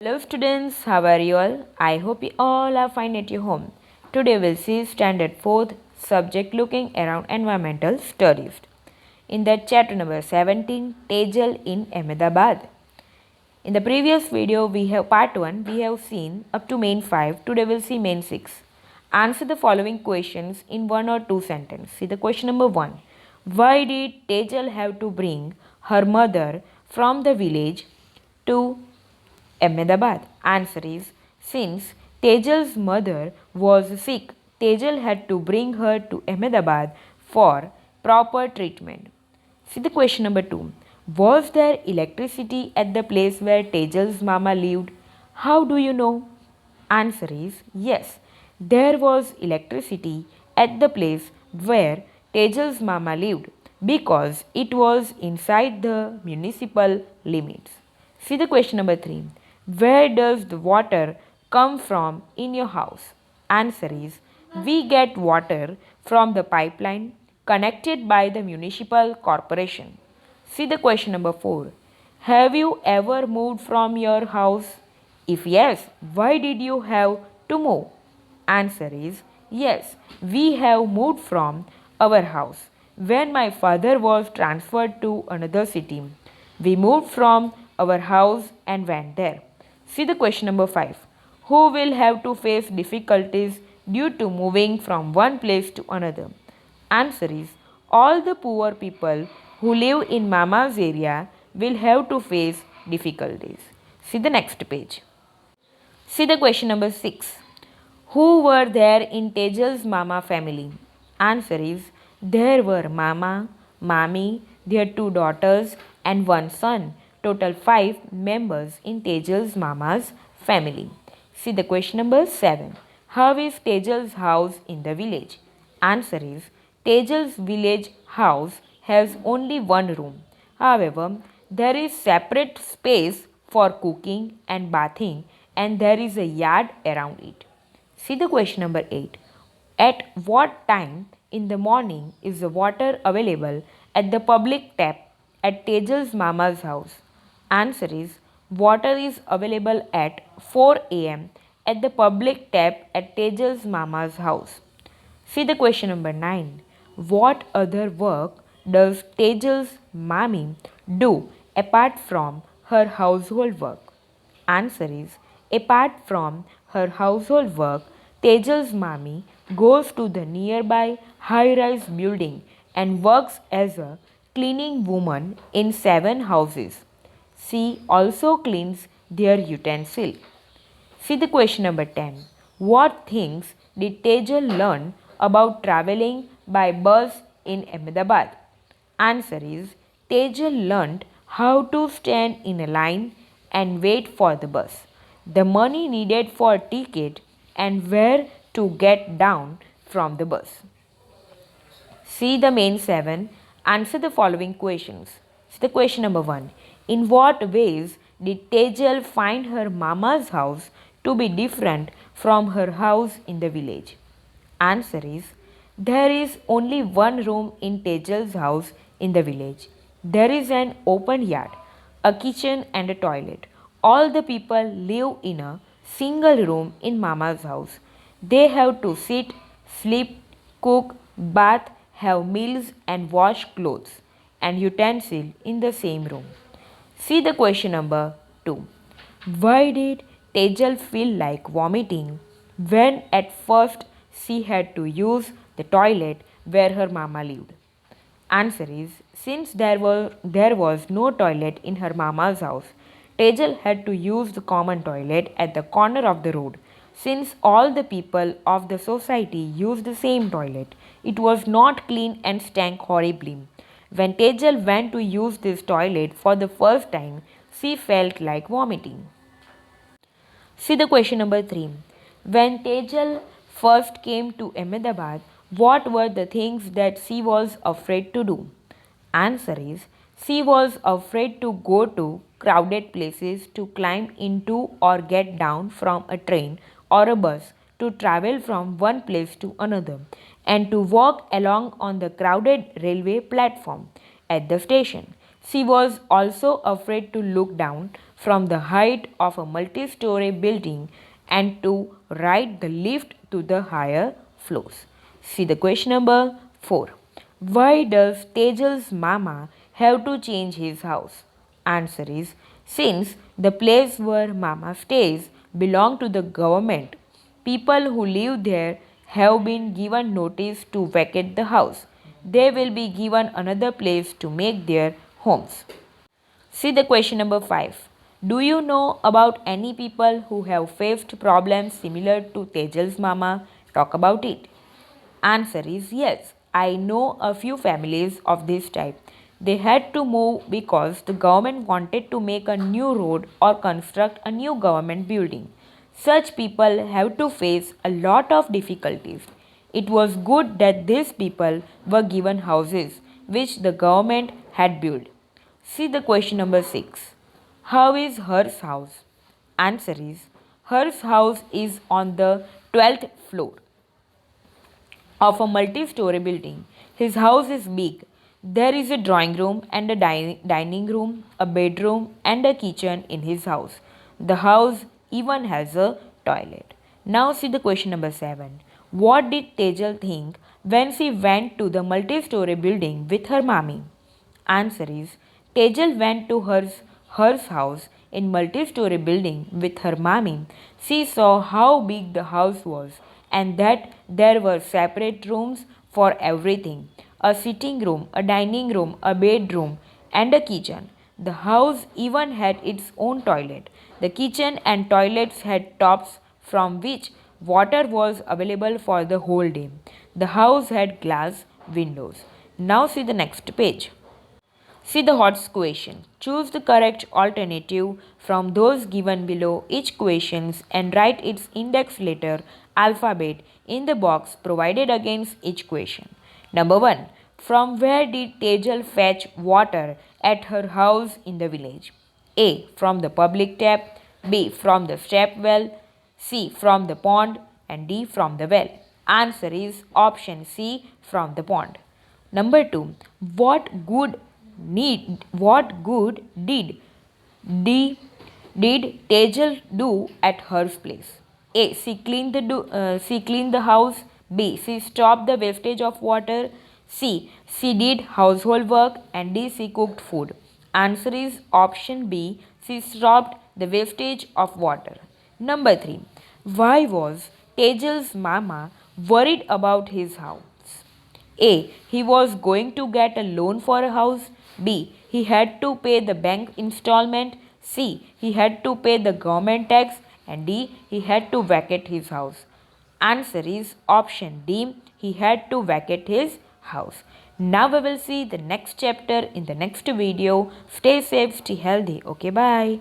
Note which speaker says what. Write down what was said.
Speaker 1: Hello students, how are you all? I hope you all are fine at your home. Today we'll see standard 4th subject looking around environmental studies. In that chapter number 17, Tejal in Ahmedabad. In the previous video we have part 1, we have seen up to main 5. Today we'll see main 6. Answer the following questions in one or two sentences. See the question number 1. Why did Tejal have to bring her mother from the village to Ahmedabad? Answer is since Tejal's mother was sick, Tejal had to bring her to Ahmedabad for proper treatment. See the question number 2. Was there electricity at the place where Tejal's mama lived? How do you know? Answer is yes. There was electricity at the place where Tejal's mama lived because it was inside the municipal limits. See the question number 3. Where does the water come from in your house? Answer is we get water from the pipeline connected by the municipal corporation. See the question number 4. Have you ever moved from your house? If yes, why did you have to move? Answer is yes, we have moved from our house when my father was transferred to another city. We moved from our house and went there. See the question number 5. Who will have to face difficulties due to moving from one place to another? Answer is all the poor people who live in Mama's area will have to face difficulties. See the next page. See the question number 6. Who were there in Tejal's Mama family? Answer is there were Mama, Mami, their two daughters, and one son. Total 5 members in Tejal's Mama's family. See the question number 7. How is Tejal's house in the village? Answer is Tejal's village house has only one room. However, there is separate space for cooking and bathing and there is a yard around it. See the question number 8. At what time in the morning is the water available at the public tap at Tejal's Mama's house? Answer is water is available at 4 am at the public tap at Tejal's Mama's house. See the question number 9. What other work does Tejal's mommy do apart from her household work? Answer is apart from her household work, Tejal's mommy goes to the nearby high-rise building and works as a cleaning woman in 7 houses. She also cleans their utensils. See the question number 10. What things did Tejal learn about traveling by bus in Ahmedabad? Answer is Tejal learned how to stand in a line and wait for the bus, the money needed for a ticket, and where to get down from the bus. See the main 7. Answer the following questions. See the question number 1. In what ways did Tejal find her mama's house to be different from her house in the village? Answer is there is only one room in Tejal's house in the village. There is an open yard, a kitchen and a toilet. All the people live in a single room in Mama's house. They have to sit, sleep, cook, bath, have meals and wash clothes and utensils in the same room. See the question number 2. Why did Tejal feel like vomiting when at first she had to use the toilet where her mama lived? Answer is since there was no toilet in her mama's house, Tejal had to use the common toilet at the corner of the road. Since all the people of the society used the same toilet, it was not clean and stank horribly. When Tejal went to use this toilet for the first time, she felt like vomiting. See the question number 3. When Tejal first came to Ahmedabad, what were the things that she was afraid to do? Answer is she was afraid to go to crowded places, to climb into or get down from a train or a bus, to travel from one place to another, and to walk along on the crowded railway platform at the station. She was also afraid to look down from the height of a multi-story building and to ride the lift to the higher floors? See the question number 4. Why does Tejal's mama have to change his house? Answer is, since the place where mama stays belong to the government, people who live there have been given notice to vacate the house. They will be given another place to make their homes. See the question number 5. Do you know about any people who have faced problems similar to Tejal's mama? Talk about it. Answer is yes. I know a few families of this type. They had to move because the government wanted to make a new road or construct a new government building. Such people have to face a lot of difficulties. It was good that these people were given houses which the government had built. See the question number 6. How is Hers house? Answer is, Hers house is on the 12th floor of a multi-story building. His house is big. There is a drawing room and a dining room, a bedroom and a kitchen in his house. The house even has a toilet. Now see the question number 7. What did Tejal think when she went to the multi-story building with her mommy? Answer is, Tejal went to hers house in multi-story building with her mommy. She saw how big the house was and that there were separate rooms for everything, a sitting room, a dining room, a bedroom, and a kitchen. The house even had its own toilet. The kitchen and toilets had tops from which water was available for the whole day. The house had glass windows. Now see the next page. See the hot question. Choose the correct alternative from those given below each questions and write its index letter alphabet in the box provided against each question. Number 1. From where did Tejal fetch water at her house in the village? A. From the public tap. B. From the step well. C. From the pond. And D. From the well. Answer is option C, from the pond. Number 2. What good did Tejal do at her place? A. She cleaned the house. B. She stopped the wastage of water. C. She did household work. And D. She cooked food. Answer is option B. She stopped the wastage of water. Number 3. Why was Tejal's mama worried about his house? A. He was going to get a loan for a house. B. He had to pay the bank installment. C. He had to pay the government tax. And D. He had to vacate his house. Answer is option D. He had to vacate his house. Now we will see the next chapter in the next video. Stay safe, stay healthy. Okay, bye.